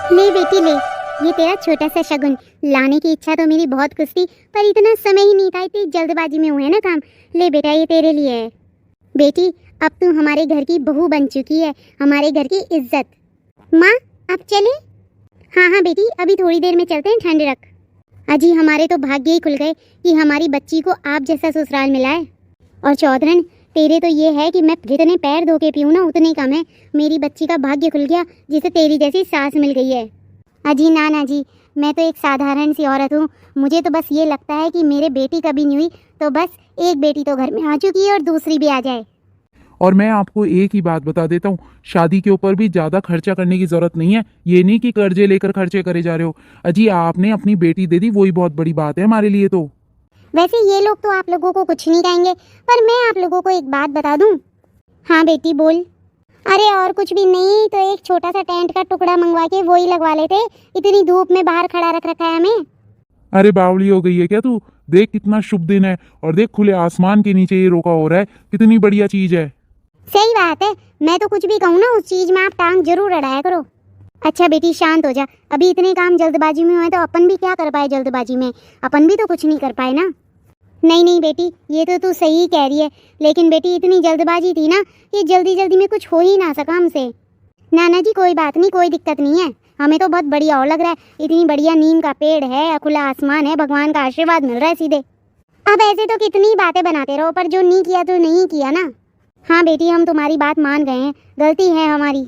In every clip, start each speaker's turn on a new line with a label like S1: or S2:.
S1: ले बेटी ले, ये तेरा छोटा सा शगुन। लाने की इच्छा तो मेरी बहुत कुछ थी, पर इतना समय ही नहीं था, इतनी जल्दबाजी में हुए ना काम। ले बेटा, ये तेरे लिए है। बेटी, अब तू हमारे घर की बहू बन चुकी है, हमारे घर की इज्जत। माँ, अब चले? हाँ हाँ बेटी, अभी थोड़ी देर में चलते हैं, ठंड रख। अजी, हमारे तो भाग्य ही खुल गए कि हमारी बच्ची को आप जैसा ससुराल मिला है। और चौधरन, तेरे तो ये है कि मैं जितने पैर धो के पीऊँ ना उतने कम है। मेरी बच्ची का भाग्य खुल गया जिसे तेरी जैसी सास मिल गई है। अजी ना जी, मैं तो एक साधारण सी औरत हूँ। मुझे तो बस ये लगता है कि मेरे बेटी कभी नहीं हुई तो बस एक बेटी तो घर में आ चुकी है और दूसरी भी आ जाए।
S2: और मैं आपको एक ही बात बता देता हूँ, शादी के ऊपर भी ज़्यादा खर्चा करने की ज़रूरत नहीं है। ये नहीं कि कर्जे लेकर खर्चे करे जा रहे हो। अजी, आपने अपनी बेटी दे दी, वही बहुत बड़ी बात है हमारे लिए तो।
S1: वैसे ये लोग तो आप लोगों को कुछ नहीं कहेंगे, पर मैं आप लोगों को एक बात बता दूं। हाँ बेटी बोल। अरे और कुछ भी नहीं तो एक छोटा सा टेंट का टुकड़ा मंगवा के वही लगवा लेते। इतनी धूप में बाहर खड़ा रख रखा है हमें।
S2: अरे बावली हो गई है क्या तू? देख कितना शुभ दिन है, और देख खुले आसमान के नीचे ये रोका हो रहा है, कितनी बढ़िया चीज है।
S1: सही बात है, मैं तो कुछ भी कहूँ ना उस चीज में आप टांग जरूर अड़ाया करो। अच्छा बेटी शांत हो जा, अभी इतने काम जल्दबाजी में हुए तो अपन भी क्या कर पाए जल्दबाजी में? अपन भी तो कुछ नहीं कर पाए ना। नहीं नहीं बेटी, ये तो तू सही कह रही है, लेकिन बेटी इतनी जल्दबाजी थी ना कि जल्दी जल्दी में कुछ हो ही ना सका हमसे। नाना जी कोई बात नहीं, कोई दिक्कत नहीं है, हमें तो बहुत बढ़िया और लग रहा है। इतनी बढ़िया नीम का पेड़ है, खुला आसमान है, भगवान का आशीर्वाद मिल रहा है सीधे। अब ऐसे तो कितनी बातें बनाते रहो, पर जो नहीं किया तो नहीं किया ना। हाँ बेटी, हम तुम्हारी बात मान गए हैं, गलती है हमारी।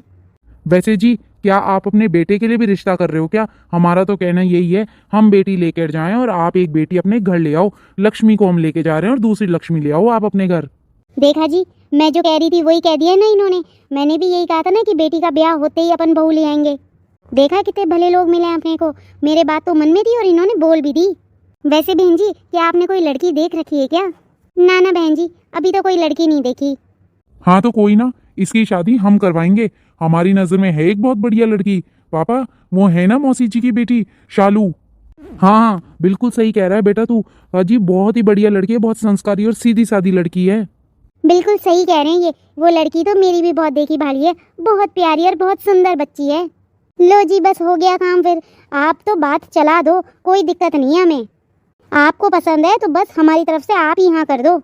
S2: वैसे जी, क्या आप अपने बेटे के लिए भी रिश्ता कर रहे हो क्या? हमारा तो कहना यही है, हम बेटी लेकर जाएं और आप एक बेटी अपने घर ले आओ। लक्ष्मी को हम लेके जा रहे हैं और दूसरी लक्ष्मी ले आओ आप अपने घर।
S1: देखा जी, मैं जो कह रही थी वही कह दिया ना इन्होंने। मैंने भी यही कहा था ना कि बेटी का ब्याह होते ही अपन बहू ले आएंगे। देखा कितने भले लोग मिले अपने को। मेरे बात तो मन में थी और इन्होंने बोल भी दी। वैसे बहन जी, क्या आपने कोई लड़की देख रखी है क्या? ना ना बहन जी, अभी तो कोई लड़की नहीं देखी।
S2: हाँ तो कोई ना, इसकी शादी हम करवाएंगे। हमारी नजर में है एक बहुत बढ़िया लड़की। पापा, वो है ना मौसी जी की बेटी शालू। हाँ हाँ, बिल्कुल सही कह रहा है बेटा तू। अजी, बहुत ही बढ़िया लड़की है, बहुत संस्कारी और सीधी सादी लड़की है।
S1: बिल्कुल सही कह रहे हैं ये। वो लड़की तो मेरी भी बहुत देखी भाली है, बहुत प्यारी और बहुत सुंदर बच्ची है। लो जी, बस हो गया काम फिर। आप तो बात चला दो, कोई दिक्कत नहीं है हमें। आपको पसंद है तो बस हमारी तरफ से आप ही हाँ कर दो।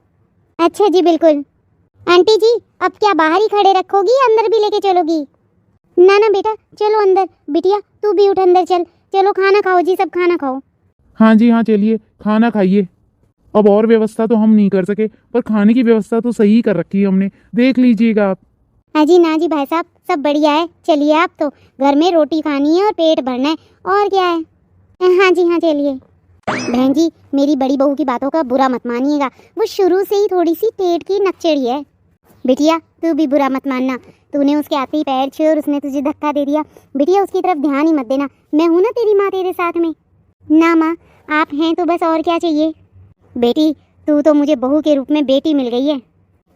S1: अच्छा जी बिल्कुल। आंटी जी, अब क्या बाहर ही खड़े रखोगी, अंदर भी लेके चलोगी? ना ना बेटा, चलो अंदर। बिटिया तू भी उठ, अंदर चल। चलो खाना खाओ जी, सब खाना खाओ।
S2: हाँ जी हाँ, चलिए खाना खाइए। अब और व्यवस्था तो हम नहीं कर सके, पर खाने की व्यवस्था तो सही कर रखी है हमने, देख लीजिएगा आप।
S1: हाँ जी ना जी भाई साहब, सब बढ़िया है। चलिए, आप तो घर में रोटी खानी है और पेट भरना है, और क्या है। हाँ जी हाँ, चलिए। बहन जी, मेरी बड़ी बहू की बातों का बुरा मत मानिएगा, वो शुरू से ही थोड़ी सी पेट की नकचड़ी है। बिटिया तू भी बुरा मत मानना, तूने उसके आते ही पैर छुए और उसने तुझे धक्का दे दिया। बिटिया उसकी तरफ ध्यान ही मत देना, मैं हूं ना तेरी माँ तेरे साथ में। ना माँ, आप हैं तो बस, और क्या चाहिए। बेटी, तू तो मुझे बहू के रूप में बेटी मिल गई है।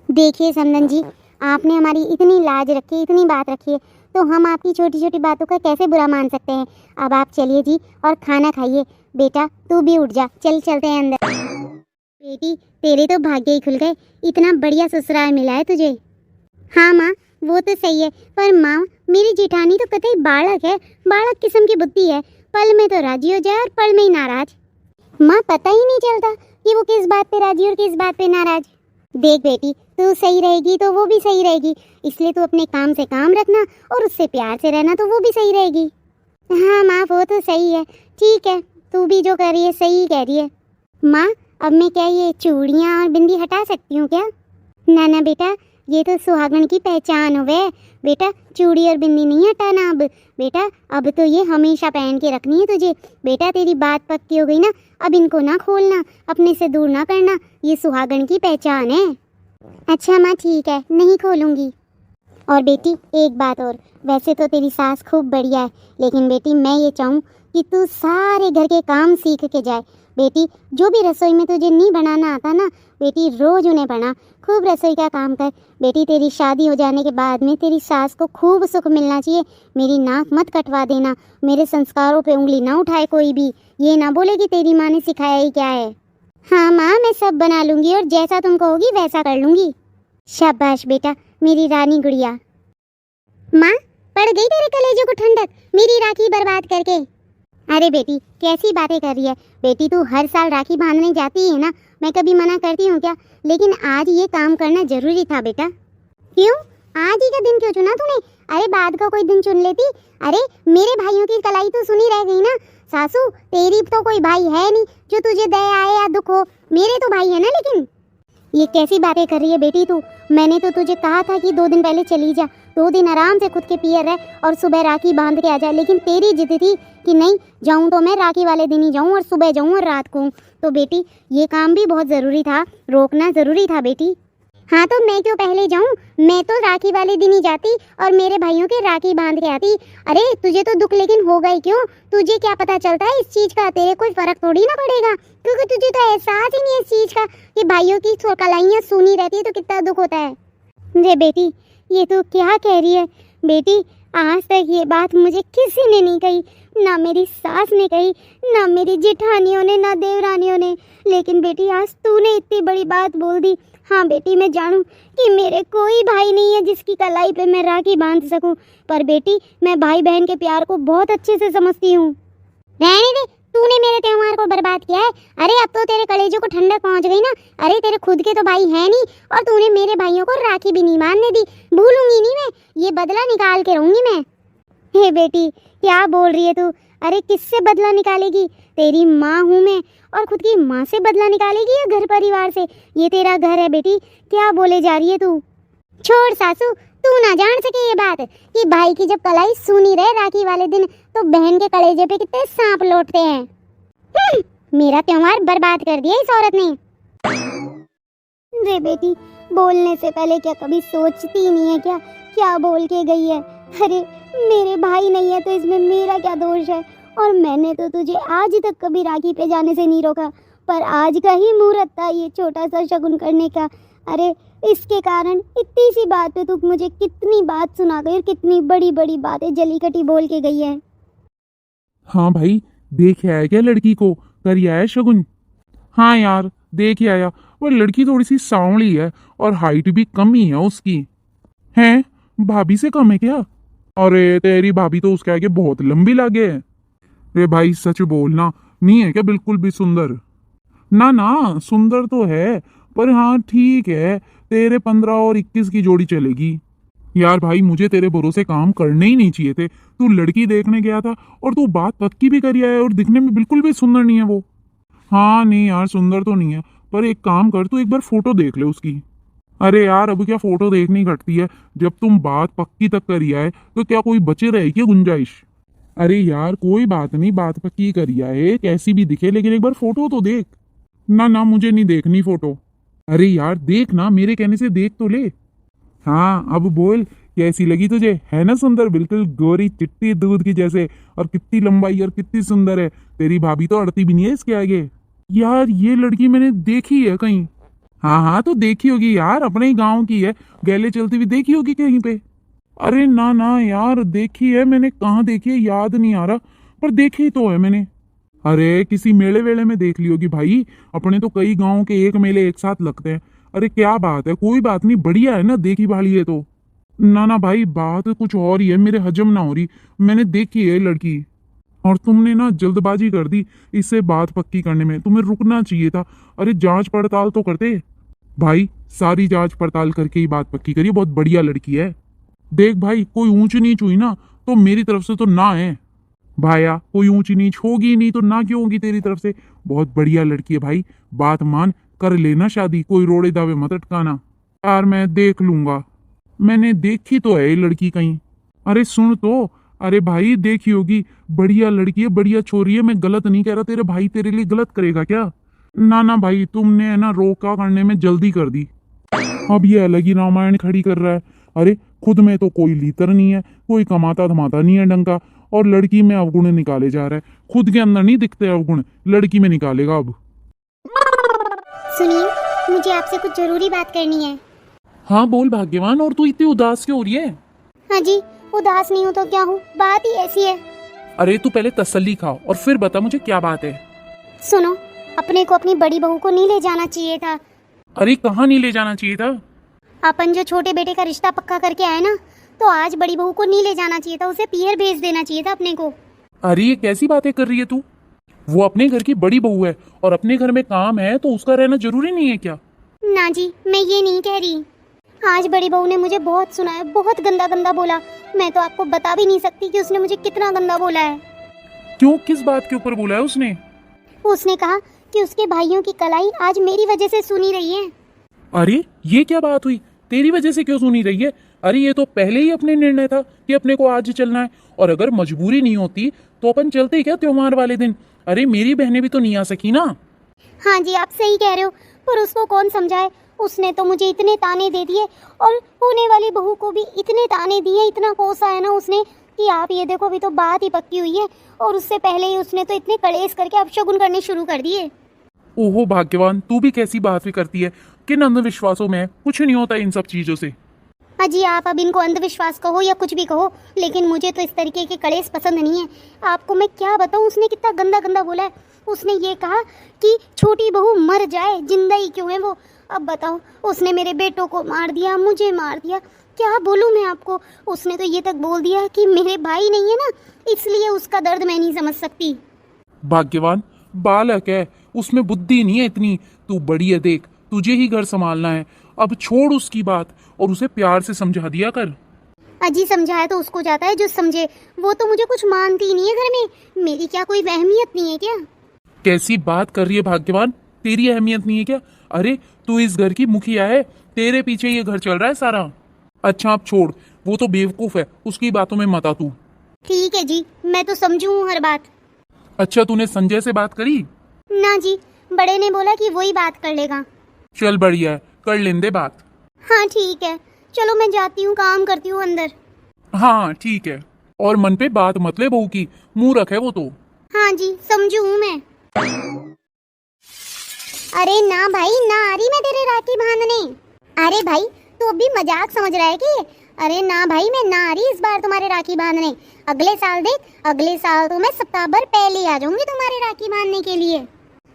S1: देखिए समदन जी, आपने हमारी इतनी लाज रखी, इतनी बात रखी है, तो हम आपकी छोटी छोटी बातों का कैसे बुरा मान सकते हैं। अब आप चलिए जी और खाना खाइए। बेटा तू भी उठ जा, चल चलते हैं अंदर। बेटी, तेरे तो भाग्य ही खुल गए, इतना बढ़िया ससुराल मिला है तुझे। हाँ माँ, वो तो सही है, पर माँ मेरी जेठानी तो कतई बालक है, बालक किस्म की बुद्धि है। पल में तो राजी हो जाए और पल में ही नाराज। माँ पता ही नहीं चलता कि वो किस बात पे राजी और किस बात पे नाराज। देख बेटी, तू सही रहेगी तो वो भी सही रहेगी, इसलिए तू अपने काम से काम रखना और उससे प्यार से रहना, तो वो भी सही रहेगी। हाँ माँ, वो तो सही है। ठीक है, तू भी जो कर रही है सही कह रही है। माँ, अब मैं क्या ये चूड़ियाँ और बिंदी हटा सकती हूँ क्या? ना ना बेटा, ये तो सुहागन की पहचान हुए। बेटा चूड़ी और बिंदी नहीं हटाना अब। बेटा अब तो ये हमेशा पहन के रखनी है तुझे। बेटा तेरी बात पक्की हो गई ना, अब इनको ना खोलना, अपने से दूर ना करना, ये सुहागन की पहचान है। अच्छा माँ ठीक है, नहीं खोलूँगी। और बेटी एक बात और, वैसे तो तेरी सास खूब बढ़िया है, लेकिन बेटी मैं ये चाहूँ कि तू सारे घर के काम सीख के जाए। बेटी जो भी रसोई में तुझे नहीं बनाना आता ना, बेटी रोज़ उन्हें बना, खूब रसोई का काम कर। बेटी तेरी शादी हो जाने के बाद में तेरी सास को खूब सुख मिलना चाहिए। मेरी नाक मत कटवा देना, मेरे संस्कारों पे उंगली ना उठाए कोई भी, ये ना बोले कि तेरी माँ ने सिखाया ही क्या है। हाँ माँ, मैं सब बना लूँगी और जैसा तुम कहोगी वैसा कर लूँगी। शाबाश बेटा, मेरी रानी गुड़िया। माँ पड़ गई तेरे कलेजे को ठंडक मेरी राखी बर्बाद करके। अरे बेटी कैसी बातें कर रही है बेटी, तू हर साल राखी बांधने जाती है ना, मैं कभी मना करती हूँ क्या? लेकिन आज ये काम करना जरूरी था बेटा। क्यों आज ही का दिन क्यों चुना तूने? अरे बाद का कोई दिन चुन लेती। अरे मेरे भाइयों की कलाई तो सुनी रह गई ना सासू, तेरी तो कोई भाई है नहीं जो तुझे दया आए या दुख हो, मेरे तो भाई है ना। लेकिन ये कैसी बातें कर रही है बेटी तू? मैंने तो तुझे कहा था कि 2 दिन पहले चली जा, 2 दिन आराम से खुद के पियर रह और सुबह राखी बांध के आ जा, लेकिन तेरी जिद थी कि नहीं जाऊं तो मैं राखी वाले दिन ही जाऊं और सुबह जाऊं और रात को। तो बेटी ये काम भी बहुत ज़रूरी था, रोकना ज़रूरी था बेटी। हाँ तो मैं क्यों पहले जाऊं? मैं तो राखी वाले दिन ही जाती और मेरे भाइयों के राखी बांध के आती। अरे तुझे तो दुख लेकिन होगा ही क्यों? तुझे क्या पता चलता है इस चीज़ का? तेरे कोई फर्क थोड़ी ना पड़ेगा, क्योंकि तुझे तो एहसास ही नहीं है इस चीज़ का कि भाइयों की कलाइयाँ सुनी रहती है तो कितना दुख होता है। रे बेटी ये तो क्या कह रही है बेटी? आज तक ये बात मुझे किसी ने नहीं कही, ना मेरी सास ने कही, ना मेरी जेठानियों ने, ना देवरानियों ने, लेकिन बेटी आज तूने इतनी बड़ी बात बोल दी। हाँ बेटी मैं जानूं कि मेरे कोई भाई नहीं है जिसकी कलाई पे मैं राखी बांध सकूं, पर बेटी मैं भाई बहन के प्यार को बहुत अच्छे से समझती हूँ। रहने दे, तूने मेरे त्योहार को बर्बाद किया है। अरे अब तो तेरे कलेजों को ठंडक पहुंच गई ना। अरे तेरे खुद के तो भाई है नहीं और तूने मेरे भाइयों को राखी भी नहीं बांधने दी। भूलूंगी नहीं मैं, ये बदला निकाल के रहूंगी मैं। हे बेटी क्या बोल रही है तू? अरे किससे बदला निकालेगी? तेरी माँ हूँ मैं और खुद की माँ से बदला निकालेगी या घर परिवार से? ये तेरा घर है बेटी, क्या बोले जा रही है तू? छोड़ सासू, तू ना जान सके ये बात कि भाई की जब कलाई सूनी रहे राखी वाले दिन तो बहन के कलेजे पे कितने सांप लौटते हैं। मेरा त्योहार बर्बाद कर दिया इस औरत ने। रे बेटी बोलने से पहले क्या कभी सोचती नहीं है क्या क्या बोल के गई है? अरे मेरे भाई नहीं है तो इसमें मेरा क्या दोष है? और मैंने तो तुझे आज तक कभी राखी पे जाने से नहीं रोका, पर आज का ही मुहूर्त था ये छोटा सा शगुन करने का। अरे इसके कारण इतनी सी बात पे तू मुझे कितनी बात सुना गई और कितनी बड़ी बड़ी बातें जली कटी बोल के गई है।
S2: हाँ भाई देख आया क्या लड़की को? कर आया शगुन? हाँ यार देख आया, वो लड़की थोड़ी सी सांवली है और हाइट भी कम ही है उसकी। हैं भाभी से कम है क्या? अरे तेरी भाभी तो उसके आगे बहुत लंबी लागे है। रे भाई सच बोलना, नहीं है क्या बिल्कुल भी सुंदर? ना ना सुंदर तो है, पर हाँ ठीक है, तेरे 15 और 21 की जोड़ी चलेगी। यार भाई मुझे तेरे भरोसे काम करने ही नहीं चाहिए थे। तू लड़की देखने गया था और तू बात पक्की भी करी है और दिखने में बिल्कुल भी सुंदर नहीं है वो। हाँ नहीं यार सुंदर तो नहीं है, पर एक काम कर, तू एक बार फोटो देख ले उसकी। अरे यार अब क्या फोटो देखनी घटती है? जब तुम बात पक्की तक करी है तो क्या कोई बचे रहे क्या गुंजाइश? अरे यार कोई बात नहीं, बात पक्की करी है, कैसी भी दिखे लेकिन एक बार फोटो तो देख। ना ना मुझे नहीं देखनी फोटो। अरे यार देख ना, मेरे कहने से देख तो ले। हाँ अब बोल कैसी लगी तुझे? है ना सुंदर, बिल्कुल गोरी चिट्टी दूध की जैसे, और कितनी लंबाई और कितनी सुंदर है। तेरी भाभी तो अड़ती भी नहीं है इसके आगे। यार ये लड़की मैंने देखी है कहीं। हाँ हाँ तो देखी होगी यार, अपने ही गांव की है, गैले चलती हुई देखी होगी कहीं पे। अरे ना ना यार देखी है मैंने, कहाँ देखी है याद नहीं आ रहा, पर देखी तो है मैंने। अरे किसी मेले वेले में देख ली होगी भाई, अपने तो कई गांव के एक मेले एक साथ लगते हैं। अरे क्या बात है, कोई बात नहीं, बढ़िया है ना, देखी भाली है तो। ना ना भाई बात कुछ और ही है, मेरे हजम ना हो रही। मैंने देखी है लड़की, और तुमने ना जल्दबाजी कर दी इससे बात पक्की करने में, तुम्हें रुकना चाहिए था। अरे जांच पड़ताल तो करते भाई, सारी जांच पड़ताल करके ही बात पक्की करिए, बहुत बढ़िया लड़की है। देख भाई कोई ऊंच नीच हुई ना तो मेरी तरफ से तो ना है भाया, कोई ऊंची नीच होगी नहीं तो ना क्यों होगी तेरी तरफ से? बहुत बढ़िया लड़की है भाई, बात मान, कर लेना शादी, कोई रोड़े दावे मत अटकाना। यार मैं देख लूंगा, मैंने देखी तो है ये लड़की कहीं। अरे सुन तो, अरे भाई देखी होगी, बढ़िया लड़की है, बढ़िया छोरी है, मैं गलत नहीं कह रहा, तेरे भाई तेरे लिए गलत करेगा क्या? ना ना भाई तुमने है ना रोका करने में जल्दी कर दी, अब ये अलग ही रामायण खड़ी कर रहा है। अरे खुद में तो कोई लीतर नहीं है, कोई कमाता धमाता नहीं है डंका, और लड़की में अवगुण निकाले जा रहा है। खुद के अंदर नहीं दिखते अवगुण, लड़की में निकालेगा अब।
S1: सुनिए मुझे आपसे कुछ जरूरी बात करनी है।
S2: हाँ बोल भाग्यवान, और तू इतनी उदास क्यों हो रही है?
S1: हाँ जी उदास नहीं हूँ तो क्या हूँ, बात ही ऐसी है।
S2: अरे तू पहले तसल्ली खाओ और फिर बता मुझे क्या बात है।
S1: सुनो, अपने को अपनी बड़ी बहू को नहीं ले जाना चाहिए था।
S2: अरे कहाँ नहीं ले जाना चाहिए था?
S1: अपन जो छोटे बेटे का रिश्ता पक्का करके आए ना, तो आज बड़ी बहू को नहीं ले जाना चाहिए था, उसे पियर भेज देना चाहिए था अपने को।
S2: अरे ये कैसी बातें कर रही है तू? वो अपने घर की बड़ी बहू है और अपने घर में काम है तो उसका रहना जरूरी नहीं है क्या?
S1: ना जी, मैं ये नहीं कह रही। आज बड़ी बहू ने मुझे बहुत सुनाया, बहुत गंदा गंदा बोला। मैं तो आपको बता भी नहीं सकती कि उसने मुझे कितना गंदा बोला है।
S2: क्यों, किस बात के ऊपर बोला है उसने?
S1: उसने कहा कि उसके भाइयों की कलाई आज मेरी वजह से सुनी रही है।
S2: अरे ये क्या बात हुई? तेरी वजह से क्यों सुनी रही है? अरे ये तो पहले ही अपने निर्णय था कि अपने को आज चलना है, और अगर मजबूरी नहीं होती तो अपन चलते क्या त्योहार वाले दिन? अरे मेरी बहनें भी तो नहीं आ सकी ना।
S1: हाँ जी, आप सही कह रहे हो, पर उसको कौन समझाए। उसने तो मुझे इतने ताने दे दिए और होने वाली बहू को भी इतने ताने दिए, इतना कोसा है ना उसने कि आप ये देखो, अभी तो बात ही पक्की हुई है और उससे पहले ही उसने तो इतने कलेश करके अपशगुन करने शुरू कर दिए।
S2: ओहो भाग्यवान, तू भी कैसी बात भी करती है। किन अंधविश्वासों में कुछ नहीं होता इन सब चीजों से।
S1: अजी आप अब इनको अंधविश्वास कहो या कुछ भी कहो, लेकिन मुझे तो इस तरीके के कलेश पसंद नहीं है। आपको मैं क्या बताऊं, उसने कितना गंदा गंदा बोला है। उसने ये कहा कि छोटी बहू मर जाए, जिंदा ही क्यों है वो। अब बताओ, उसने मेरे बेटों को मार दिया, मुझे मार दिया, क्या बोलूं मैं आपको। उसने तो ये तक बोल दिया कि मेरे भाई नहीं है ना, इसलिए उसका दर्द मैं नहीं समझ सकती।
S2: भाग्यवान, बालक है, उसमें बुद्धि नहीं है इतनी। तू बड़ी है, देख तुझे ही घर संभालना है। अब छोड़ उसकी बात और उसे प्यार से समझा दिया कर।
S1: अजी समझाया तो उसको जाता है जो समझे, वो तो मुझे कुछ मानती ही नहीं है घर में। मेरी क्या कोई अहमियत नहीं है क्या?
S2: कैसी बात कर रही है भाग्यवान, तेरी अहमियत नहीं है क्या? अरे तू इस घर की मुखिया है, तेरे पीछे ये घर चल रहा है सारा। अच्छा अब छोड़, वो तो बेवकूफ है, उसकी बातों में मत आ तू।
S1: ठीक है जी, मैं तो समझू हूँ हर बात।
S2: अच्छा तूने संजय से बात करी?
S1: ना जी, बड़े ने बोला कि वही बात कर लेगा।
S2: चल बढ़िया है, कर लेंदे बात।
S1: हाँ ठीक है, चलो मैं जाती हूँ, काम करती हूँ अंदर।
S2: हाँ ठीक है, और मन पे बात मत ले बहू की, मुंह रखे वो तो।
S1: हाँ जी, समझू हूँ मैं। अरे ना भाई, ना आ रही मैं तेरे राखी बांधने। अरे भाई तू अभी मजाक समझ रहा है कि? अरे ना भाई, मैं ना आ रही इस बार तुम्हारे राखी बांधने। अगले साल देख, अगले साल तो मैं सप्ताह भर पहले आ जाऊंगी तुम्हारे राखी बांधने के लिए।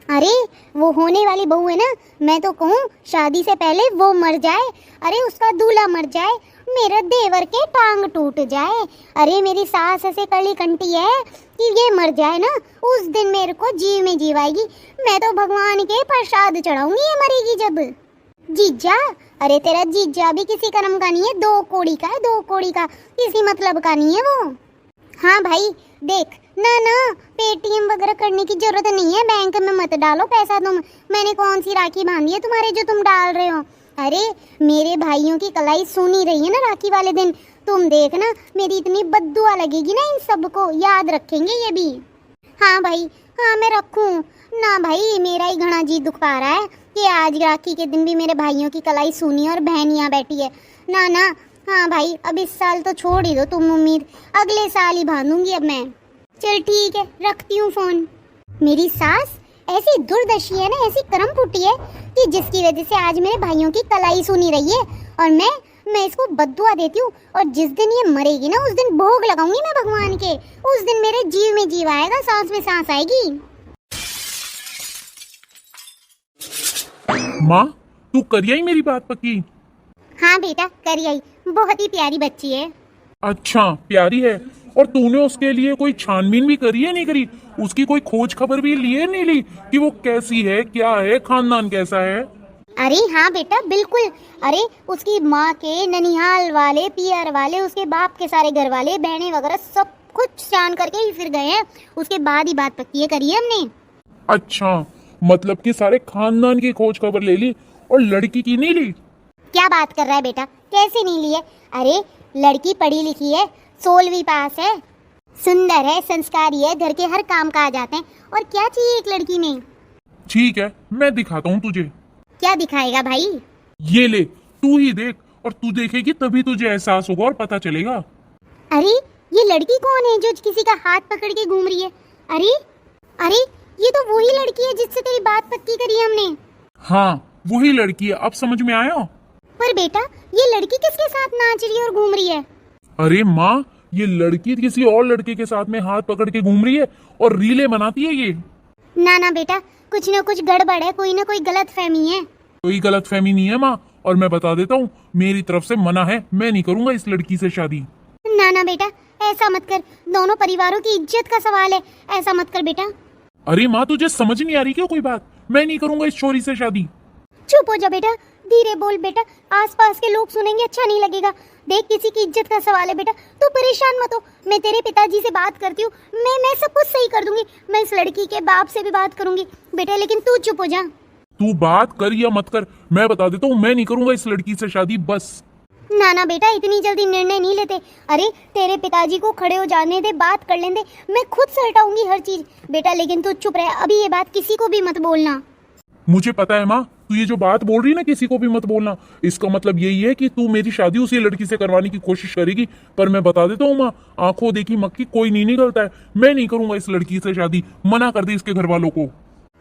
S1: अरे वो होने वाली बहू है ना, मैं तो कहूँ शादी से पहले वो मर जाए, अरे उसका दूल्हा मर जाए, मेरे देवर के टांग टूट जाए। अरे मेरी सास ऐसे कली कंटी है कि ये मर जाए ना, उस दिन मेरे को जीव में जीव आएगी। मैं तो भगवान के प्रसाद चढ़ाऊंगी ये मरेगी जब। जीजा, अरे तेरा जीजा भी किसी कर्म का नहीं है, 2 कौड़ी का है, 2 कौड़ी का, किसी मतलब का नहीं है वो। हाँ भाई देख, ना ना पेटीएम वगैरह करने की जरूरत नहीं है, बैंक में मत डालो पैसा तुम। मैंने कौन सी राखी बांधी है तुम्हारे जो तुम डाल रहे हो? अरे मेरे भाइयों की कलाई सुनी रही है ना राखी वाले दिन, तुम देखना मेरी इतनी बद्दुआ लगेगी ना, इन सबको याद रखेंगे ये भी। हाँ भाई, हाँ मैं रखूं ना भाई, मेरा ही घना जी दुख पा रहा है कि आज राखी के दिन भी मेरे भाइयों की कलाई सुनी और बहन यहाँ बैठी है। ना ना, हाँ भाई अब इस साल तो छोड़ ही दो तुम उम्मीद, अगले साल ही बांधूंगी अब मैं। चल ठीक है, रखती हूँ फोन। मेरी सास ऐसी दुर्दशी है ना, ऐसी करम फूटी है कि जिसकी वजह से आज मेरे भाइयों की कलाई सुनी रही है, और मैं इसको बद्दुआ देती हूँ। और जिस दिन ये मरेगी ना, उस दिन भोग लगाऊंगी मैं भगवान के, उस दिन मेरे जीव में जीव आएगा, सांस में सांस आएगी।
S2: माँ तू करिए मेरी बात पक्की?
S1: हाँ बेटा करी आई, बहुत ही प्यारी बच्ची है।
S2: अच्छा प्यारी है, और तूने उसके लिए कोई छानबीन भी करी है नहीं करी? उसकी कोई खोज खबर भी ली है नहीं ली कि वो कैसी है, क्या है, खानदान कैसा है?
S1: अरे हाँ बेटा बिल्कुल, अरे उसकी माँ के ननिहाल वाले, पियर वाले, उसके बाप के सारे घर वाले, बहनें वगैरह सब कुछ जान करके ही फिर गए हैं, उसके बाद ही बात पक्की है करी है हमने।
S2: अच्छा मतलब कि सारे खानदान की खोज खबर ले ली और लड़की की नहीं ली?
S1: क्या बात कर रहा है बेटा, कैसे नहीं ली है? अरे लड़की पढ़ी लिखी है, 16वीं पास है, सुंदर है, संस्कारी है, घर के हर काम का आ जाते हैं, और क्या चाहिए एक लड़की में?
S2: ठीक है मैं दिखाता हूँ तुझे।
S1: क्या दिखाएगा भाई?
S2: ये ले, तू ही देख, और तू देखेगी तभी तुझे एहसास होगा और पता चलेगा।
S1: अरे ये लड़की कौन है जो किसी का हाथ पकड़ के घूम रही है? अरे अरे ये तो वही लड़की है जिससे तेरी बात पक्की करी है हमने।
S2: हाँ वही लड़की है, अब समझ में आया?
S1: पर बेटा ये लड़की किसके साथ नाच रही है और घूम रही है?
S2: अरे माँ, ये लड़की किसी और लड़के के साथ में हाथ पकड़ के घूम रही है और रीले बनाती है ये।
S1: ना ना बेटा, कुछ ना कुछ गड़बड़ है, कोई ना कोई गलत फहमी है।
S2: कोई गलत फहमी नहीं है माँ, और मैं बता देता हूँ मेरी तरफ से मना है, मैं नहीं करूंगा इस लड़की से शादी।
S1: ना ना बेटा, ऐसा मत कर, दोनों परिवारों की इज्जत का सवाल है, ऐसा मत कर बेटा।
S2: अरे माँ तुझे समझ नहीं आ रही क्या कोई बात? मैं नहीं करूंगा इस छोरी से शादी।
S1: चुप हो जा बेटा, धीरे बोल बेटा, आसपास के लोग सुनेंगे, अच्छा नहीं लगेगा। देख, किसी की इज्जत का सवाल है बेटा, तू परेशान मत हो। मैं तेरे पिताजी से बात करती हूँ, मैं सब कुछ सही कर दूंगी। मैं इस लड़की के बाप से भी बात करूंगी बेटा, लेकिन तू चुप हो जा।
S2: तू बात कर या मत कर, मैं बता देता हूँ मैं नहीं करूंगा इस लड़की से शादी, बस।
S1: ना ना बेटा, इतनी जल्दी निर्णय नहीं लेते। अरे तेरे पिताजी को खड़े हो जाने दे, बात कर लेने दे, मैं खुद सलटाऊंगी हर चीज बेटा, लेकिन तू चुप रह। अभी ये बात किसी को भी मत बोलना।
S2: मुझे पता है माँ, तू ये जो बात बोल रही ना किसी को भी मत बोलना, इसका मतलब यही है कि तू मेरी शादी उसी लड़की से करवाने की कोशिश करेगी। पर मैं बता देता हूँ माँ, आंखों देखी मक्खी कोई नहीं निकलता है। मैं नहीं करूंगा इस लड़की से शादी, मना कर दे इसके घर वालों को।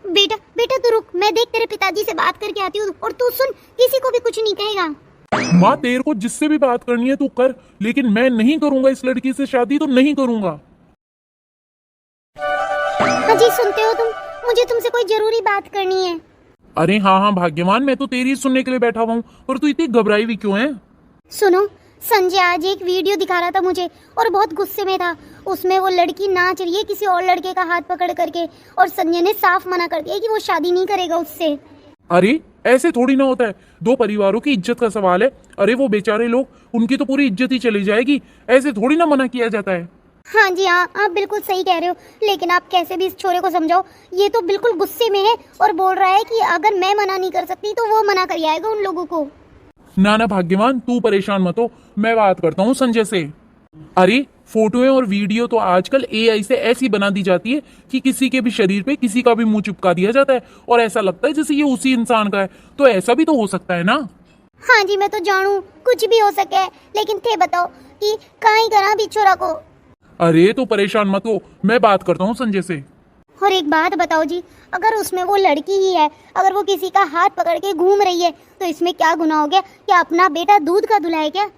S1: बेटा बेटा तू रुक, मैं देख तेरे पिताजी से बात करके आती हूँ, और तू सुन, किसी को भी कुछ नहीं कहेगा।
S2: माँ तेरे को जिससे भी बात करनी है तू कर, लेकिन मैं नहीं करूंगा इस लड़की से शादी, तो नहीं करूंगा।
S1: हाँ जी, सुनते हो तुम? मुझे तुमसे कोई जरूरी बात करनी है।
S2: अरे हाँ हाँ भाग्यवान, मैं तो तेरी सुनने के लिए बैठा हुआ हूँ, पर तू इतनी घबराई हुई क्यों है?
S1: सुनो, संजय आज एक वीडियो दिखा रहा था मुझे, और बहुत गुस्से में था। उसमें वो लड़की नाच रही है किसी और लड़के का हाथ पकड़ करके, और संजय ने साफ मना कर दिया कि वो शादी नहीं करेगा उससे।
S2: अरे ऐसे थोड़ी ना होता है, दो परिवारों की इज्जत का सवाल है। अरे वो बेचारे लोग, उनकी तो पूरी इज्जत ही चली जाएगी, ऐसे थोड़ी ना मना किया जाता है।
S1: हाँ जी हाँ, आप बिल्कुल सही कह रहे हो, लेकिन आप कैसे भी इस छोरे को समझाओ, ये तो बिल्कुल गुस्से में है और बोल रहा है कि अगर मैं मना नहीं कर सकती तो वो मना कर आएगा उन लोगों को।
S2: ना ना भाग्यवान, तू परेशान मत हो, मैं बात करता हूँ संजय से। अरे फोटोएं और वीडियो तो आजकल एआई से ऐसी बना दी जाती है कि किसी के भी शरीर पे किसी का भी मुंह चिपका दिया जाता है, और ऐसा लगता है जैसे ये उसी इंसान का है। तो ऐसा भी तो हो सकता है ना?
S1: हाँ जी, मैं तो जानू कुछ भी हो सके, लेकिन थे बताओ कि कहाँ ही करा भी छोरा को।
S2: अरे तो परेशान मत हो, मैं बात करता हूँ संजय से।
S1: और एक बात बताओ जी, अगर उसमें वो लड़की ही है, अगर वो किसी का हाथ पकड़ के घूम रही है, तो इसमें क्या गुनाह हो गया? क्या अपना बेटा दूध का धुला है क्या?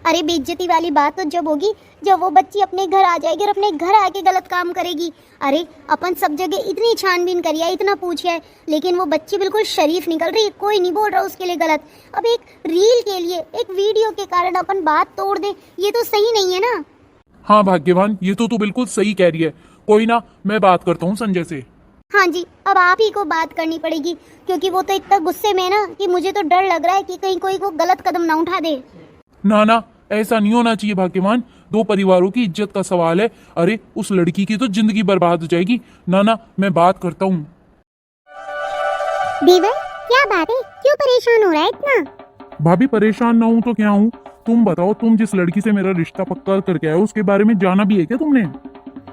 S1: अरे बेइज्जती वाली बात तो जब होगी जब वो बच्ची अपने घर आ जाएगी और अपने घर आके गलत काम करेगी। अरे अपन सब जगह इतनी छानबीन करी है, इतना पूछा है, लेकिन वो बच्ची बिल्कुल शरीफ निकल रही है, कोई नहीं बोल रहा उसके लिए गलत। अब एक रील के लिए, एक वीडियो के कारण अपन बात तोड़ दे, ये तो सही नहीं है ना।
S2: हाँ भाग्यवान, ये तो तू बिल्कुल सही कह रही है। कोई ना, मैं बात करता हूँ संजय से।
S1: हाँ जी, अब आप ही को बात करनी पड़ेगी, क्योंकि वो तो इतना गुस्से में है ना कि मुझे तो डर लग रहा है कि कहीं कोई को गलत कदम ना उठा दे।
S2: ना ना, ऐसा नहीं होना चाहिए भाग्यवान, दो परिवारों की इज्जत का सवाल है। अरे उस लड़की की तो जिंदगी बर्बाद हो जाएगी। ना ना, मैं बात करता हूँ।
S1: देवर, क्या बात है, क्यों परेशान हो रहा है इतना?
S2: भाभी परेशान ना हूँ तो क्या हूँ, तुम बताओ, तुम जिस लड़की से मेरा रिश्ता पक्का करके आए हो उसके बारे में जाना भी है क्या तुमने?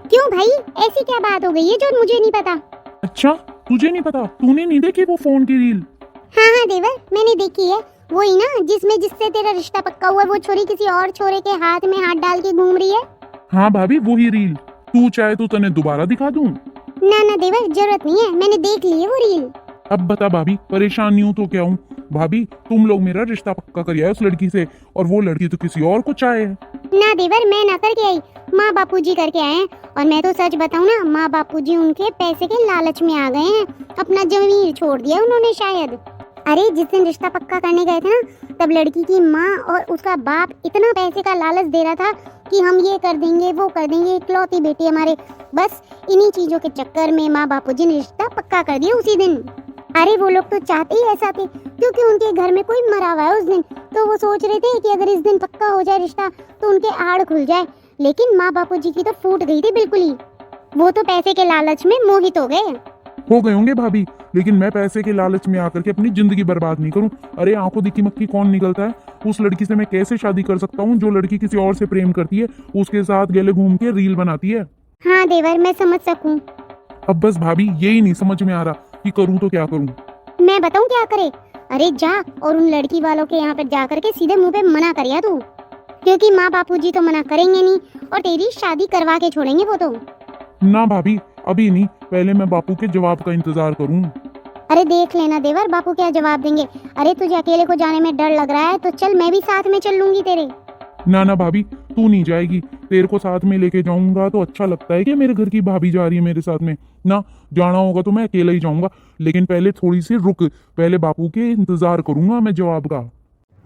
S1: क्यों भाई, ऐसी क्या बात हो गई है जो मुझे नहीं पता?
S2: अच्छा, तुझे नहीं पता? तूने नहीं देखी वो फोन की रील?
S1: हाँ हाँ देवर, मैंने देखी है, वही ना जिसमें जिससे तेरा रिश्ता पक्का हुआ, वो छोरी किसी और छोरे के हाथ में हाथ डाल के घूम रही है।
S2: हाँ भाभी, वही रील। तू चाहे तो तने दोबारा दिखा दूं?
S1: ना ना देवर, जरूरत नहीं है, मैंने देख ली है वो रील।
S2: अब बता भाभी, परेशान नहीं हूँ तो क्या हूँ? भाभी तुम लोग मेरा रिश्ता पक्का कर आए उस लड़की से, और वो लड़की तो किसी और को चाहे है।
S1: ना देवर, मैं ना करके आई, माँ बापूजी करके आए हैं। और मैं तो सच बताऊँ ना, माँ बापूजी उनके पैसे के लालच में आ गए हैं, अपना जमीन छोड़ दिया उन्होंने शायद। अरे जिस दिन रिश्ता पक्का करने गए थे ना, तब लड़की की माँ और उसका बाप इतना पैसे का लालच दे रहा था कि हम ये कर देंगे वो कर देंगे, इकलौती बेटी हमारे। बस इन्हीं चीजों के चक्कर में माँ बापूजी ने रिश्ता पक्का कर दिया उसी दिन। अरे वो लोग तो चाहते ही ऐसा थे, क्योंकि उनके घर में कोई मरा हुआ है उस दिन, तो वो सोच रहे थे कि अगर इस दिन पक्का हो जाए रिश्ता तो उनके आड़ खुल जाए। लेकिन माँ बापूजी की तो फूट गई थी बिल्कुल ही, वो तो पैसे के लालच में मोहित हो गए
S2: होंगे भाभी, लेकिन मैं पैसे के लालच में आकर के अपनी जिंदगी बर्बाद नहीं करूं। अरे आंखों दिखी मक्खी कौन निकलता है? उस लड़की से मैं कैसे शादी कर सकता हूं जो लड़की किसी और से प्रेम करती है, उसके साथ गले घूम के रील बनाती है।
S1: हाँ देवर, मैं समझ सकूं।
S2: अब बस भाभी यही नहीं समझ में आ रहा कि करूं तो क्या करूं।
S1: मैं बताऊं क्या करे? अरे जा और उन लड़की वालों के यहाँ पर जा करके सीधे मुंह पे मना कर या तू, क्योंकि माँ बापूजी तो मना करेंगे नहीं और तेरी शादी करवा के छोड़ेंगे वो तो।
S2: ना भाभी, अभी नहीं, पहले मैं बापू के जवाब का इंतजार करूं।
S1: अरे देख लेना देवर, बापू क्या जवाब देंगे। अरे तुझे अकेले को जाने में डर लग रहा है तो चल, मैं भी साथ में चल लूंगी तेरे।
S2: ना ना भाभी, तू नहीं जाएगी, तेरे को साथ में लेके जाऊंगा तो अच्छा लगता है कि मेरे घर की भाभी जा रही है मेरे साथ में ना। जाना होगा तो मैं अकेला ही जाऊंगा, लेकिन पहले थोड़ी सी रुक, पहले बापू के इंतजार करूंगा मैं जवाब का।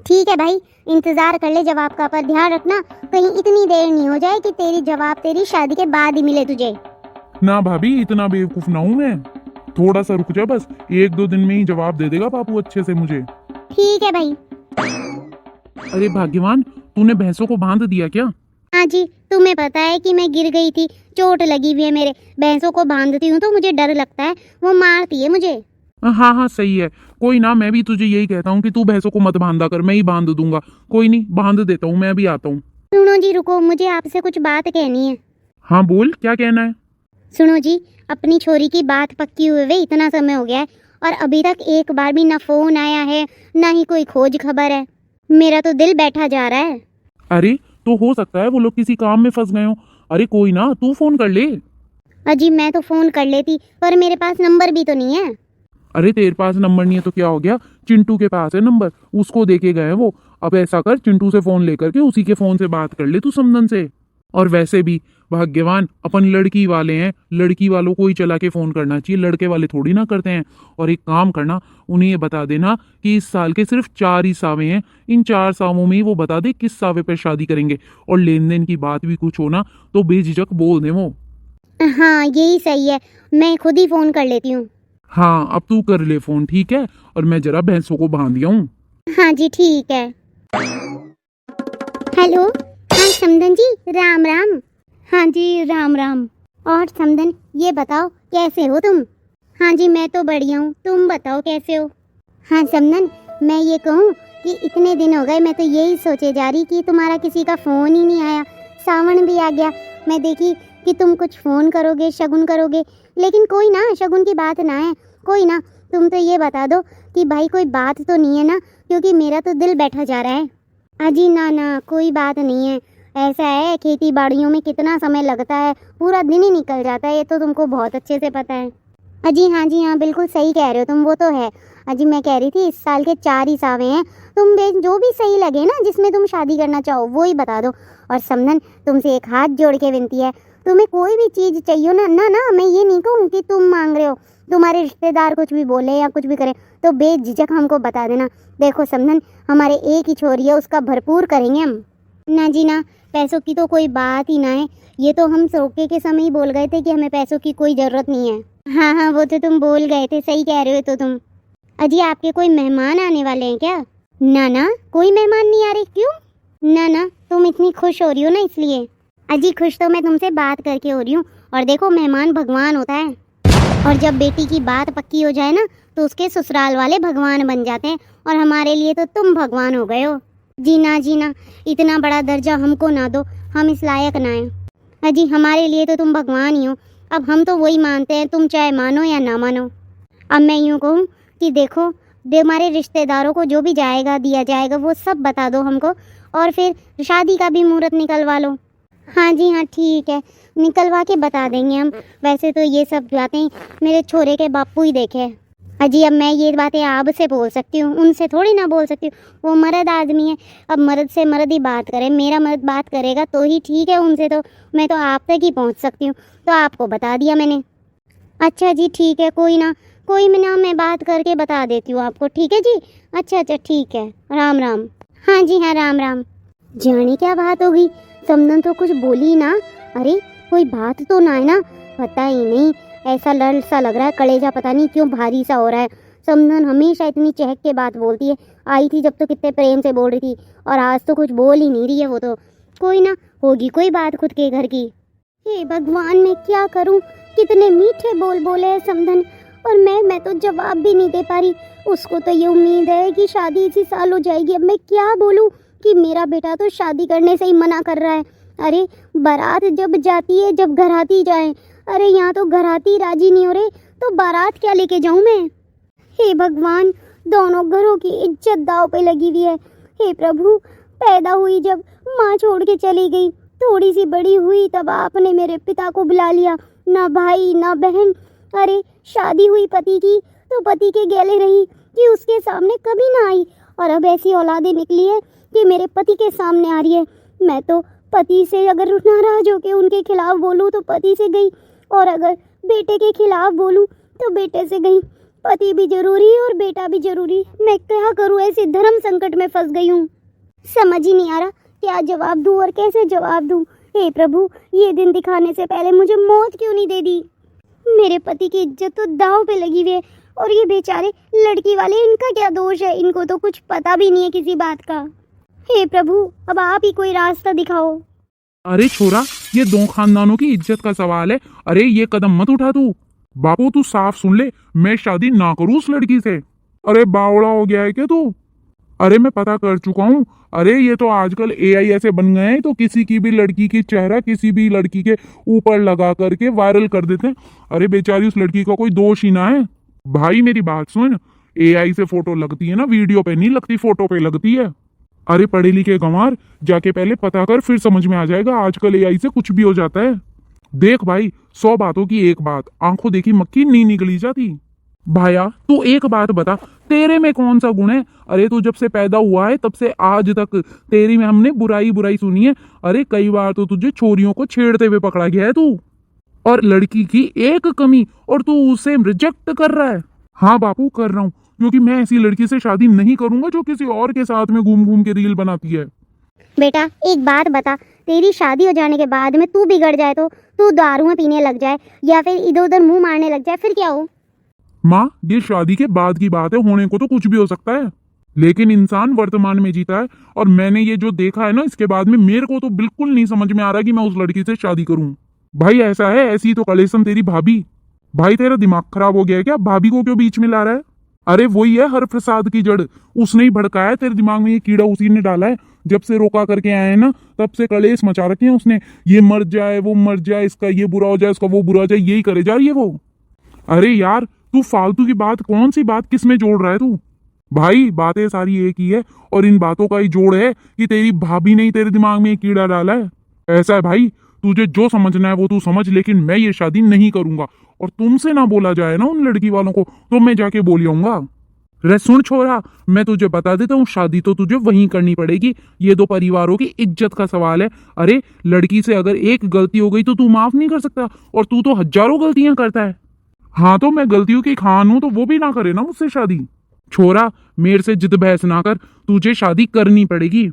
S1: ठीक है भाई, इंतजार कर ले जवाब का, पर ध्यान रखना कहीं इतनी देर नहीं हो जाए कि तेरी जवाब तेरी शादी के बाद ही मिले तुझे।
S2: ना भाभी, इतना बेवकूफ ना हूं मैं, थोड़ा सा रुक जा बस, 1-2 दिन में ही जवाब दे देगा बापू अच्छे से मुझे।
S1: ठीक है भाई।
S2: अरे भाग्यवान, तूने भैंसों को बांध दिया क्या?
S1: हाँ जी, तुम्हें पता है कि मैं गिर गई थी, चोट लगी हुई है मेरे। भैंसों को बांधती हूँ तो मुझे डर लगता है, वो मारती है मुझे।
S2: हाँ हाँ सही है, कोई ना, मैं भी तुझे यही कहता हूँ कि तू भैंसों को मत बांधा कर, मैं ही बांध दूंगा। कोई नहीं, बांध देता हूँ, मैं भी आता हूँ।
S1: सुनो जी रुको, मुझे आपसे कुछ बात कहनी है।
S2: हाँ बोल, क्या कहना है?
S1: सुनो जी, अपनी छोरी की बात पक्की हुए इतना समय हो गया है और अभी तक एक बार भी ना फोन आया है ना ही कोई खोज खबर है। मेरा तो दिल बैठा जा रहा है।
S2: अरे तो हो सकता है वो लोग किसी काम में फंस गए हो। अरे कोई ना, तू फोन कर ले।
S1: अजी मैं तो फोन कर लेती, पर मेरे पास नंबर भी तो नहीं है।
S2: अरे तेरे पास नंबर नहीं है तो क्या हो गया, चिंटू के पास है नंबर, उसको देके गए हैं वो। अब ऐसा कर, चिंटू से फोन लेकर के उसी के फोन से बात कर ले तू समदन से। और वैसे भी भाग्यवान अपन लड़की वाले हैं, लड़की वालों को ही चला के फोन करना चाहिए, लड़के वाले थोड़ी ना करते हैं। और एक काम करना, उन्हें ये बता देना कि इस साल के सिर्फ 4 ही सावे हैं, इन 4 सावों में ही वो बता दे किस सावे पर शादी करेंगे। और लेन देन की बात भी कुछ हो ना तो बेझिझक बोल दे वो।
S1: हाँ यही सही है, मैं खुद ही फोन कर लेती हूँ।
S2: हाँ अब तू कर ले फोन, ठीक है? और मैं जरा भैंसों को बांध दिया हूँ।
S1: हाँ जी ठीक है। हेलो, हाँ समदन जी, राम राम। हाँ जी राम राम। और समदन ये बताओ कैसे हो तुम? हाँ जी मैं तो बढ़िया हूँ, तुम बताओ कैसे हो? हाँ समदन, मैं ये कहूँ कि इतने दिन हो गए, मैं तो यही सोचे जा रही कि तुम्हारा किसी का फ़ोन ही नहीं आया। सावन भी आ गया, मैं देखी कि तुम कुछ फ़ोन करोगे, शगुन करोगे, लेकिन कोई ना, शगुन की बात ना है। कोई ना, तुम तो ये बता दो कि भाई कोई बात तो नहीं है ना, क्योंकि मेरा तो दिल बैठा जा रहा है। अजी ना ना, कोई बात नहीं है। ऐसा है, खेती बाड़ियों में कितना समय लगता है, पूरा दिन ही निकल जाता है, ये तो तुमको बहुत अच्छे से पता है। अजी हाँ जी हाँ, बिल्कुल सही कह रहे हो तुम, वो तो है। अजी मैं कह रही थी इस साल के 4 ही सावे हैं, तुम जो भी सही लगे ना, जिसमें तुम शादी करना चाहो वो ही बता दो। और समधन तुमसे एक हाथ जोड़ के विनती है, तुम्हें कोई भी चीज़ चाहिए ना ना ना, मैं ये नहीं कहूँ कि तुम मांग रहे हो, तुम्हारे रिश्तेदार कुछ भी बोले या कुछ भी करें तो बेझिझक हमको बता देना। देखो समधन, हमारे एक ही छोरी है, उसका भरपूर करेंगे हम। ना जी ना, पैसों की तो कोई बात ही ना है, ये तो हम रोके के समय ही बोल गए थे कि हमें पैसों की कोई ज़रूरत नहीं है। हाँ हाँ वो तो तुम बोल गए थे, सही कह रहे हो तो तुम। अजी आपके कोई मेहमान आने वाले हैं क्या? ना ना, कोई मेहमान नहीं आ रहे। क्यों? ना ना, तुम इतनी खुश हो रही हो ना इसलिए। अजी खुश तो मैं तुमसे बात करके हो रही हूँ, और देखो मेहमान भगवान होता है, और जब बेटी की बात पक्की हो जाए ना तो उसके ससुराल वाले भगवान बन जाते हैं, और हमारे लिए तो तुम भगवान हो गए हो। जी ना, इतना बड़ा दर्जा हमको ना दो, हम इस लायक ना हैं। अजी हमारे लिए तो तुम भगवान ही हो, अब हम तो वही मानते हैं, तुम चाहे मानो या ना मानो। अब मैं यूँ कहूँ कि देखो, हमारे रिश्तेदारों को जो भी जाएगा दिया जाएगा वो सब बता दो हमको, और फिर शादी का भी मुहूर्त निकलवा लो। हाँ जी हाँ ठीक है, निकलवा के बता देंगे हम। वैसे तो ये सब बातें मेरे छोरे के बापू ही देखे। अजी अब मैं ये बातें आपसे बोल सकती हूँ, उनसे थोड़ी ना बोल सकती हूँ, वो मर्द आदमी है। अब मर्द से मर्द ही बात करे, मेरा मर्द बात करेगा तो ही ठीक है, उनसे तो मैं तो आप तक ही पहुँच सकती हूँ, तो आपको बता दिया मैंने। अच्छा जी ठीक है, कोई ना मैं बात करके बता देती हूँ आपको, ठीक है जी। अच्छा ठीक है, राम राम। हाँ जी हाँ, राम राम। जाने क्या बात होगी, समदन तो कुछ बोली ना। अरे कोई बात तो ना है ना, पता ही नहीं, ऐसा लड़ सा लग रहा है, कलेजा पता नहीं क्यों भारी सा हो रहा है। समदन हमेशा इतनी चहक के बात बोलती है, आई थी जब तो कितने प्रेम से बोल रही थी, और आज तो कुछ बोल ही नहीं रही है वो तो। कोई ना, होगी कोई बात खुद के घर की। हे भगवान, मैं क्या करूं, कितने मीठे बोल बोले हैं समधन, और मैं तो जवाब भी नहीं दे पा रही। उसको तो ये उम्मीद है कि शादी इसी साल हो जाएगी। अब मैं क्या बोलूं कि मेरा बेटा तो शादी करने से ही मना कर रहा है। अरे बारात जब जाती है, जब घराती जाए, अरे यहाँ तो घराती राजी नहीं हो रहे, तो बारात क्या लेके जाऊं मैं। हे भगवान, दोनों घरों की इज्जत दांव पे लगी हुई है। हे प्रभु, पैदा हुई जब माँ छोड़ के चली गई, थोड़ी सी बड़ी हुई तब आपने मेरे पिता को बुला लिया, ना भाई ना बहन। अरे शादी हुई पति की तो पति के गले रही कि उसके सामने कभी ना आई, और अब ऐसी औलादें निकली है कि मेरे पति के सामने आ रही है। मैं तो पति से अगर नाराज होके उनके खिलाफ बोलूं तो पति से गई, और अगर बेटे के खिलाफ बोलूं तो बेटे से गई। पति भी जरूरी और बेटा भी जरूरी। मैं क्या करूं, ऐसे धर्म संकट में फंस गई हूं। समझ ही नहीं आ रहा क्या जवाब दूं और कैसे जवाब दूं। हे प्रभु, ये दिन दिखाने से पहले मुझे मौत क्यों नहीं दे दी। मेरे पति की इज्जत तो दांव पे लगी हुई है, और ये बेचारे लड़की वाले, इनका क्या दोष है? इनको तो कुछ पता भी नहीं है किसी बात का। हे प्रभु, अब आप ही कोई रास्ता दिखाओ।
S2: अरे छोरा, ये दो खानदानों की इज्जत का सवाल है। अरे ये कदम मत उठा तू। बापू तू साफ सुन ले, मैं शादी ना करूं उस लड़की से। अरे बावड़ा हो गया है क्या तू? अरे मैं पता कर चुका हूँ। अरे ये तो आजकल एआई ऐसे बन गए हैं, तो किसी की भी लड़की की चेहरा किसी भी लड़की के ऊपर लगा करके वायरल कर देते हैं। अरे बेचारी उस लड़की का कोई दोष ही ना है। भाई मेरी बात सुन, एआई से फोटो लगती है ना, वीडियो पे नहीं लगती, फोटो पे लगती है। अरे पढ़े लिखे गंवार, जाके पहले पता कर, फिर समझ में आ जाएगा। आजकल एआई से कुछ भी हो जाता है। देख भाई, 100 बातों की एक बात, आंखों देखी मक्खी नहीं निकली जाती। भाया तू एक बात बता, तेरे में कौन सा गुण है? अरे तू जब से पैदा हुआ है तब से आज तक तेरी में हमने बुराई बुराई सुनी है। अरे कई बार तो तुझे छोरियों को छेड़ते हुए पकड़ा गया है तू, और लड़की की एक कमी और तू उसे रिजेक्ट कर रहा है। हाँ बापू कर रहा हूँ, क्योंकि मैं ऐसी लड़की से शादी नहीं करूंगा जो किसी और के साथ में घूम घूम के रील बनाती है।
S1: बेटा एक बात बता, तेरी शादी हो जाने के बाद में तू बिगड़ जाए, तो तू दारू पीने लग जाए या फिर इधर उधर मुंह मारने लग जाए, फिर क्या हो?
S2: माँ ये शादी के बाद की बात है, होने को तो कुछ भी हो सकता है, लेकिन इंसान वर्तमान में जीता है। और मैंने ये जो देखा है ना, इसके बाद में मेरे को तो बिल्कुल नहीं समझ में आ रहा कि मैं उस लड़की से शादी करूं। भाई ऐसा है, ऐसी तो कलेसम तेरी भाभी। भाई तेरा दिमाग खराब हो गया है क्या? भाभी को क्यों बीच में ला रहा है? अरे वही है हर प्रसाद की जड़, उसने ही भड़काया है तेरे दिमाग में, ये कीड़ा उसी ने डाला है। जब से रोका करके आए हैं ना, तब से कलेश मचा रखे हैं उसने। ये मर जाए, वो मर जाए, इसका ये बुरा हो जाए, इसका वो बुरा हो जाए, यही करे जा रही है वो। अरे यार तू फालतू की बात, कौन सी बात किस में जोड़ रहा है तू? भाई बातें सारी एक ही है, और इन बातों का ही जोड़ है कि तेरी भाभी ने ही तेरे दिमाग में एक कीड़ा डाला है। ऐसा है भाई, तुझे जो समझना है वो तू समझ, लेकिन मैं ये शादी नहीं करूंगा। और तुमसे ना बोला जाए ना उन लड़की वालों को, तो मैं जाके बोल आऊंगा। रे सुन छोरा, मैं तुझे बता देता हूँ, शादी तो तुझे वहीं करनी पड़ेगी। ये दो परिवारों की इज्जत का सवाल है। अरे लड़की से अगर एक गलती हो गई तो तू माफ नहीं कर सकता, और तू तो हजारों गलतियां करता है। हाँ तो मैं गलतियों की खान हूं, तो वो भी ना करे ना मुझसे शादी। छोरा मेरे से जिद बहस ना कर, तुझे शादी करनी पड़ेगी।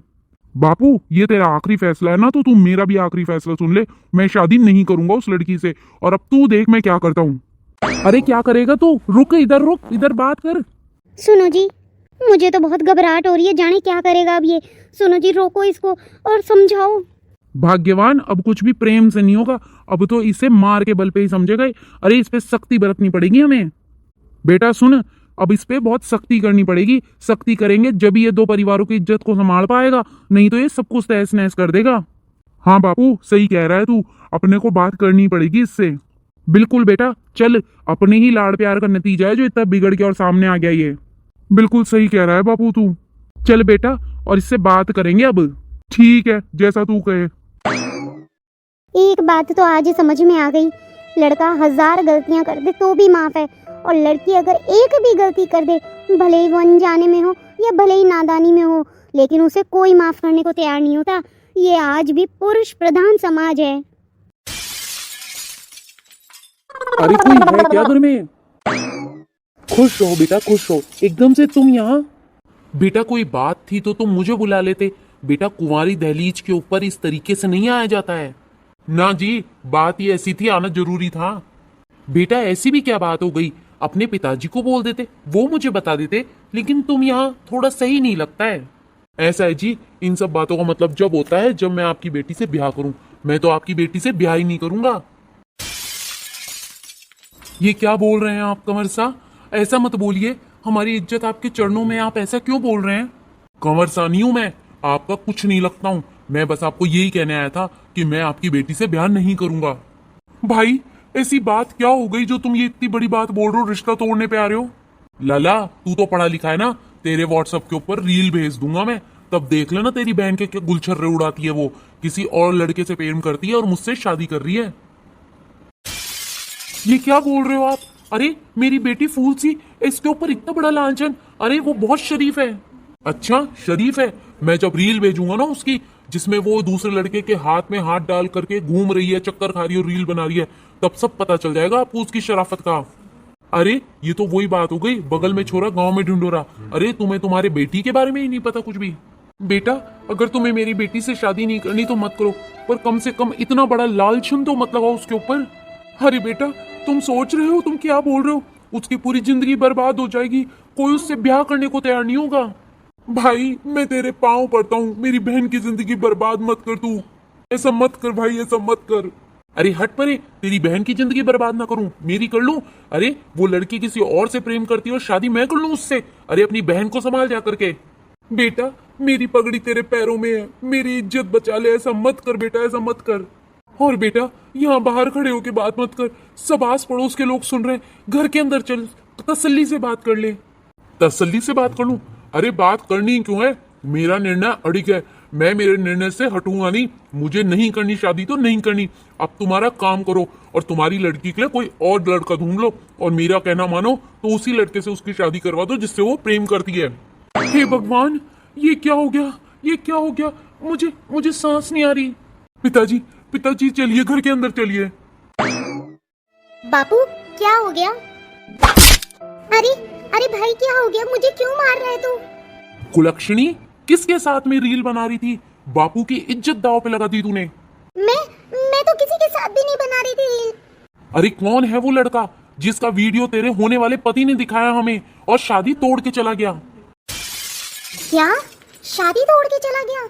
S2: बापू ये तेरा आखिरी फैसला है ना, तो तू मेरा भी आखिरी फैसला सुन ले। मैं शादी नहीं करूंगा उस लड़की से, और अब तू देख मैं क्या करता हूँ। अरे क्या करेगा तू? रुक, इधर बात कर।
S1: सुनो जी, मुझे तो बहुत घबराहट हो रही है, जाने क्या करेगा अब ये। सुनो जी, रोको इसको और समझाओ।
S2: भाग्यवान, अब कुछ भी प्रेम से नहीं होगा, अब तो इसे मार के बल पे ही समझेगा। अरे इस पे सख्ती बरतनी पड़ेगी हमें। बेटा सुन, अब इस पे बहुत सख्ती करनी पड़ेगी। सख्ती करेंगे जब ये दो परिवारों की इज्जत को संभाल पाएगा, नहीं तो ये सब कुछ तहस नहस कर देगा। हाँ बापू सही कह रहा है तू, अपने को बात करनी पड़ेगी इससे। बिल्कुल बेटा, चल, अपने ही लाड़ प्यार का नतीजा है जो इतना बिगड़ के और सामने आ गया ये। बिल्कुल सही कह रहा है बापू तू। चल बेटा, और इससे बात करेंगे अब। ठीक है, जैसा तू कहे।
S1: एक बात तो आज समझ में आ गई, लड़का 1000 गलतियां कर दे तो भी माफ है, और लड़की अगर एक भी गलती कर दे, भले ही वो अनजाने में हो या भले ही नादानी में हो, लेकिन उसे कोई माफ करने को तैयार नहीं होता। ये आज भी पुरुष प्रधान समाज है।
S2: अरे कोई है क्या घर में? खुश रहो बेटा, खुश रहो। एकदम से तुम यहाँ? बेटा कोई बात थी तो तुम मुझे बुला लेते। बेटा कुंवारी दहलीज के ऊपर इस तरीके से नहीं आया जाता है। ना जी, बात ही ऐसी थी, आना जरूरी था। बेटा ऐसी भी क्या बात हो गई? अपने पिताजी को बोल देते, वो मुझे बता देते। लेकिन तुम यहाँ थोड़ा सही नहीं लगता है। ऐसा है जी, इन सब बातों का मतलब जब होता है जब मैं आपकी बेटी से ब्याह करूं। मैं तो आपकी बेटी से ब्याह ही नहीं करूंगा। ये क्या बोल रहे हैं आप कंवर सा? ऐसा मत बोलिए, हमारी इज्जत आपके चरणों में, आप ऐसा क्यों बोल रहे हैं? कंवर सा नहीं हूं मैं, आपका कुछ नहीं लगता हूं। मैं बस आपको यही कहने आया था कि मैं आपकी बेटी से ब्याह नहीं करूंगा। भाई ऐसी बात क्या हो गई जो तुम ये इतनी बड़ी बात बोल रहे हो, रिश्ता तोड़ने पे आ रहे हो? लाला तू तो पढ़ा लिखा है ना, तेरे व्हाट्सएप के ऊपर रील भेज दूंगा मैं, तब देख लेना तेरी बहन के क्या गुलछर्रे उड़ाती है वो, किसी और लड़के से प्रेम करती है और मुझसे शादी कर रही है। ये क्या बोल रहे हो आप? अरे मेरी बेटी फूल सी, इसके ऊपर इतना बड़ा लांछन? अरे वो बहुत शरीफ है। अच्छा शरीफ है? मैं जब रील भेजूंगा ना उसकी, जिसमें वो दूसरे लड़के के हाथ में हाथ डाल करके घूम रही है, चक्कर खा रही है और रील बना रही है, तब सब पता चल जाएगा आपको उसकी शराफत का। अरे ये तो वही बात हो गई, बगल में छोरा गांव में ढिंडोरा। अरे तुम्हें तुम्हारे बेटी के बारे में ही नहीं पता कुछ भी। बेटा अगर तुम्हें मेरी बेटी से शादी नहीं करनी तो मत करो, पर कम से कम इतना बड़ा लालचन तो मत लगाओ उसके ऊपर। अरे बेटा तुम सोच रहे हो, तुम क्या बोल रहे हो? उसकी पूरी जिंदगी बर्बाद हो जाएगी, कोई उससे ब्याह करने को तैयार नहीं होगा। भाई मैं तेरे पांव पड़ता हूँ, मेरी बहन की जिंदगी बर्बाद मत कर तू। ऐसा मत कर भाई, ऐसा मत कर। अरे हट परे, तेरी बहन की जिंदगी बर्बाद ना करूं, मेरी कर लूं। अरे वो लड़की किसी और से प्रेम करती है और शादी मैं कर लूं उससे। अरे अपनी बहन को संभाल जा करके। बेटा मेरी पगड़ी तेरे पैरों में है, मेरी इज्जत बचा ले, ऐसा मत कर बेटा, ऐसा मत कर। और बेटा यहाँ बाहर खड़े होके बात मत कर, सब आस पड़ोस के लोग सुन रहे हैं। घर के अंदर चल, तसल्ली से बात कर ले। तसल्ली से बात कर लूं? अरे बात करनी क्यों है, मेरा निर्णय अड़िग है, मैं मेरे निर्णय से हटूंगा नहीं। मुझे नहीं करनी शादी तो नहीं करनी। अब तुम्हारा काम करो और तुम्हारी लड़की के लिए कोई और लड़का ढूंढ लो, और मेरा कहना मानो तो उसी लड़के से उसकी शादी करवा दो जिससे वो प्रेम करती है। हे भगवान, ये क्या हो गया, ये क्या हो गया? मुझे सांस नहीं आ रही। पिताजी पिताजी चलिए घर के अंदर चलिए।
S1: बापू क्या हो गया? अरे अरे भाई क्या हो गया? मुझे क्यों मार रहा है तू?
S2: कुलक्षणी किसके साथ में रील बना रही थी? बापू की इज्जत दांव पे लगा दी तूने।
S1: मैं तो किसी के साथ भी नहीं बना रही थी रील।
S2: अरे कौन है वो लड़का जिसका वीडियो तेरे होने वाले पति ने दिखाया हमें और शादी तोड़ के चला गया?
S1: क्या शादी तोड़ के चला गया?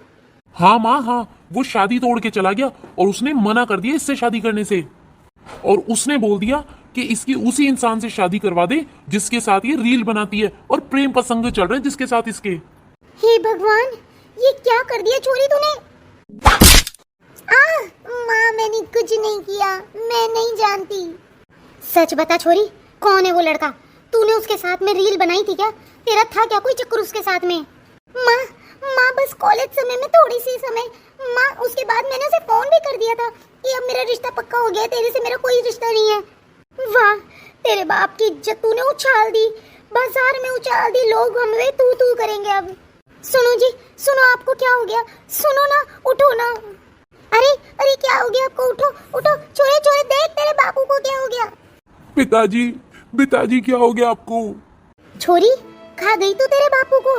S2: हाँ माँ हाँ, वो शादी तोड़ के चला गया और उसने मना कर दिया इससे शादी करने से। और उसने बोल दिया कि इसकी उसी इंसान से शादी करवा दे जिसके साथ ये रील बनाती है और प्रेम प्रसंग चल रहे जिसके साथ इसके।
S1: हे भगवान, ये क्या कर दिया चोरी तूने? माँ मैंने कुछ नहीं किया, मैं नहीं जानती। सच बता छोरी, कौन है वो लड़का? तूने उसके साथ में रील बनाई थी क्या? तेरा था क्या कोई चक्कर उसके साथ में? माँ बस कॉलेज समय में थोड़ी सी समय माँ, उसके बाद मैंने उसे फोन भी कर दिया था कि अब मेरा रिश्ता पक्का हो गया, तेरे से मेरा कोई रिश्ता नहीं है। वाह, तेरे बाप की इज्जत तूने उछाल दी, बाजार में उछाल दी, लोग हमें तू तू करेंगे अब। सुनो जी सुनो, आपको क्या हो गया? सुनो ना, उठो ना। अरे अरे क्या हो गया आपको? उठो उठो, छोरे छोरे देख तेरे बापू को क्या हो गया।
S2: पिताजी पिताजी क्या हो गया आपको?
S1: छोरी खा गई तू तेरे बापू को।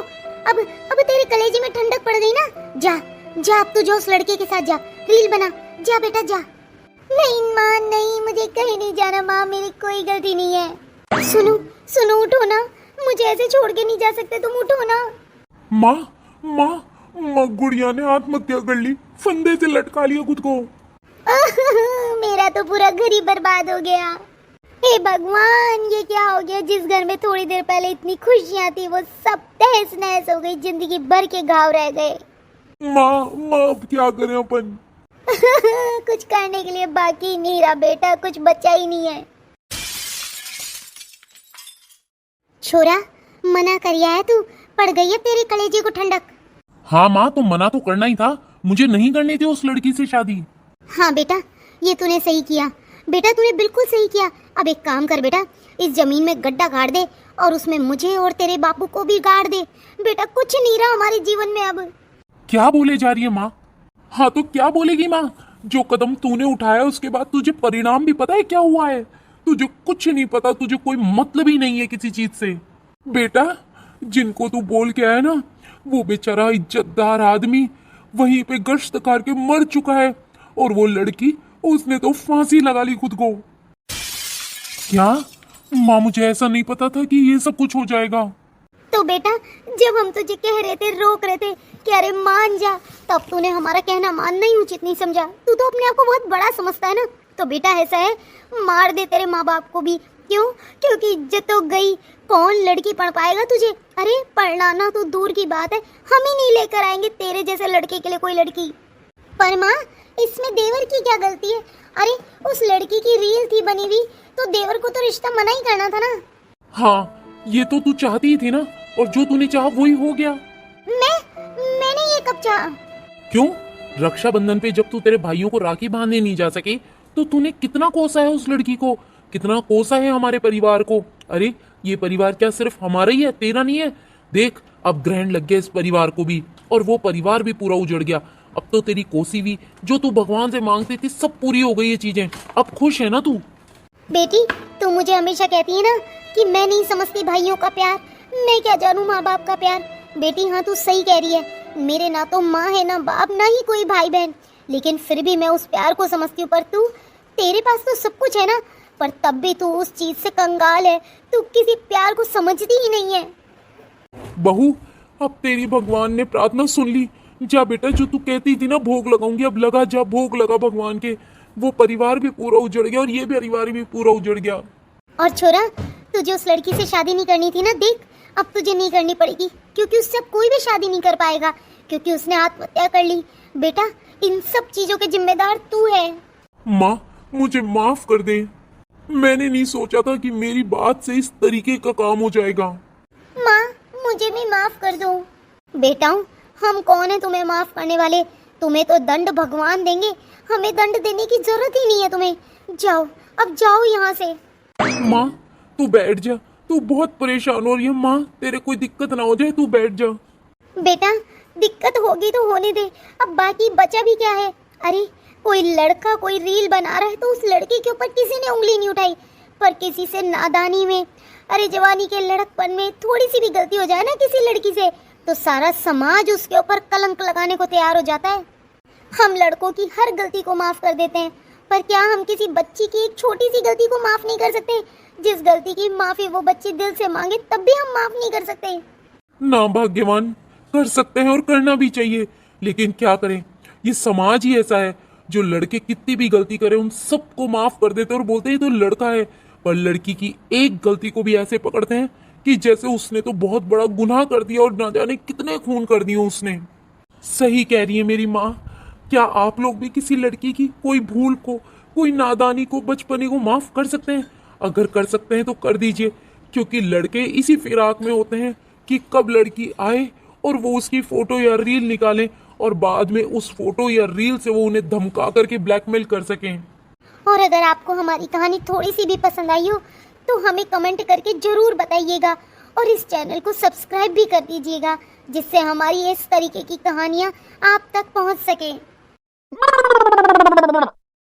S1: अब तेरे कलेजे में ठंडक पड़ गई ना। जा अब तू जो उस लड़के के साथ जा, रील बना, जा बेटा जा। नहीं माँ नहीं, मुझे कहीं नहीं जाना माँ, मेरी कोई गलती नहीं है। सुनो उठो ना, मुझे ऐसे छोड़ के नहीं जा सकते, तुम उठो ना।
S2: माँ गुड़िया ने आत्महत्या कर ली, फंदे से लटका लिया खुद को।
S1: मेरा तो पूरा घर ही बर्बाद हो गया। हे भगवान, ये क्या हो गया? जिस घर में थोड़ी देर पहले इतनी खुशियां थी वो सब तहस नहस हो गई, जिंदगी भर के घाव रह गए।
S2: माँ अब क्या करें अपन?
S1: कुछ करने के लिए बाकी नहीं रहा बेटा, कुछ बचा ही नहीं है। छोरा मना करिया है तू, पड़ गई है तेरे कलेजे को ठंडक।
S2: हाँ माँ, तो मना तो करना ही था, मुझे नहीं करनी थी उस लड़की से शादी।
S1: हाँ बेटा, ये तूने सही किया बेटा, तूने बिल्कुल सही किया। अब एक काम कर बेटा, इस जमीन में गड्ढा गाड़ दे और उसमें मुझे और तेरे बापू को भी गाड़ दे। बेटा कुछ नहीं रहा हमारे जीवन में अब।
S2: क्या बोले जा रही है माँ? हाँ तो क्या बोलेगी माँ? जो कदम तूने उठाया उसके बाद तुझे परिणाम भी पता है क्या हुआ है? तुझे कुछ नहीं पता, तुझे कोई मतलब ही नहीं है किसी चीज से। बेटा जिनको तू बोल के आया ना, वो बेचारा इज्जतदार आदमी वहीं पे गश्त करके मर चुका है, और वो लड़की उसने तो फांसी लगा ली खुद को। क्या माँ, मुझे ऐसा नहीं पता था कि ये सब कुछ हो जाएगा।
S1: तो बेटा जब हम तुझे कह रहे थे, रोक रहे थे कि अरे मान जा, तब तूने हमारा कहना मानना ही उचित नहीं समझा। तू तो अपने आप को बहुत बड़ा समझता है ना। तो बेटा ऐसा है, मार दे तेरे माँ बाप को भी। क्यों? क्योंकि इज्जत तो गई, कौन लड़की पढ़ पाएगा तुझे? अरे पढ़ना तो दूर की बात है, हम ही नहीं लेकर आएंगे तेरे जैसे लड़के के लिए कोई लड़की। पर माँ इसमें देवर की क्या गलती है? अरे उस लड़की की रील थी बनी हुई, तो देवर को तो रिश्ता मना ही करना था ना।
S2: हाँ ये तो तू चाहती ही थी ना, और जो तूने चाहा वही हो गया।
S1: मैंने ये कब चाहा?
S2: क्यों? रक्षाबंधन पे जब तू तेरे भाइयों को राखी बांधने नहीं जा सके तो तूने कितना कोसा है उस लड़की को, कितना कोसा है हमारे परिवार को। अरे ये परिवार क्या सिर्फ हमारा ही है, तेरा नहीं है? देख अब ग्रहण लग गया इस परिवार को भी, और वो परिवार भी पूरा उजड़ गया। अब तो तेरी कोसी भी जो तू भगवान से मांगती थी सब पूरी हो गई ये चीजें। अब खुश है ना तू?
S1: बेटी तू मुझे हमेशा कहती है ना कि मैं नहीं समझती भाइयों का प्यार, मैं क्या जानूं माँ बाप का प्यार। बेटी हाँ तू सही कह रही है, मेरे ना तो माँ है ना बाप ना ही कोई भाई बहन, लेकिन फिर भी मैं उस प्यार को समझती हूँ। पर तू, तेरे पास तो सब कुछ है ना, पर तब भी तू उस चीज से कंगाल है, तू किसी प्यार को समझती ही नहीं है।
S2: बहू अब तेरी भगवान ने प्रार्थना सुन ली। जा बेटा, जो तू कहती थी ना भोग लगाऊंगी, अब लगा जा, भोग लगा भगवान के। वो परिवार भी पूरा उजड़ गया और ये परिवार भी पूरा उजड़ गया।
S1: और छोरा, तुझे उस लड़की से शादी नहीं करनी थी ना, देख अब तुझे नहीं करनी पड़ेगी, क्योंकि उससे कोई भी शादी नहीं कर पाएगा, क्योंकि उसने आत्महत्या कर ली। बेटा इन सब चीजों के जिम्मेदार तू है।
S2: माँ मुझे माफ कर दे, मैंने नहीं सोचा था कि मेरी बात से इस तरीके का काम हो जाएगा।
S1: माँ मुझे भी माफ कर दो। बेटा हम कौन है तुम्हें माफ करने वाले, तुम्हें तो दंड भगवान देंगे, हमें दंड देने की जरूरत ही नहीं है तुम्हें। जाओ अब जाओ यहाँ से।
S2: माँ तू बैठ जा, तू बहुत परेशान हो रही है। माँ तेरे कोई दिक्कत ना हो जाए, तू बैठ जा।
S1: बेटा दिक्कत होगी तो होने दे, अब बाकी बचा भी क्या है। अरे कोई लड़का कोई रील बना रहा है तो उस लड़के के ऊपर किसी ने उंगली नहीं उठाई, पर किसी से नादानी में, अरे जवानी के लड़कपन में थोड़ी सी भी गलती हो जाए ना किसी लड़की से, तो सारा समाज उसके ऊपर कलंक लगाने को तैयार हो जाता है। हम लड़कों की हर गलती को माफ कर देते हैं, पर क्या हम किसी बच्ची की एक छोटी सी गलती को माफ नहीं कर सकते? जिस गलती की माफी वो बच्ची दिल से मांगे तब भी हम माफ नहीं कर सकते।
S2: ना भाग्यवान, कर सकते हैं और करना भी चाहिए, लेकिन क्या करें, ये समाज ही ऐसा है जो लड़के कितनी भी गलती करे उन सबको माफ कर देते हैं और बोलते हैं तो लड़का है, पर लड़की की एक गलती को भी ऐसे पकड़ते हैं कि जैसे उसने तो बहुत बड़ा गुनाह कर दिया और ना जाने कितने खून कर दिए उसने। सही कह रही है मेरी माँ। क्या आप लोग भी किसी लड़की की कोई भूल को, कोई नादानी को, बचपने को माफ कर सकते हैं? अगर कर सकते हैं तो कर दीजिए, क्योंकि लड़के इसी फिराक में होते हैं कि कब लड़की आए और वो उसकी फोटो या रील निकालें और बाद में उस फोटो या रील से वो उन्हें धमका करके ब्लैकमेल कर सकें।
S1: और अगर आपको हमारी कहानी थोड़ी सी भी पसंद आई हो तो हमें कमेंट करके जरूर बताइएगा, और इस चैनल को सब्सक्राइब भी कर दीजिएगा, जिससे हमारी इस तरीके की कहानियाँ आप तक पहुँच सके।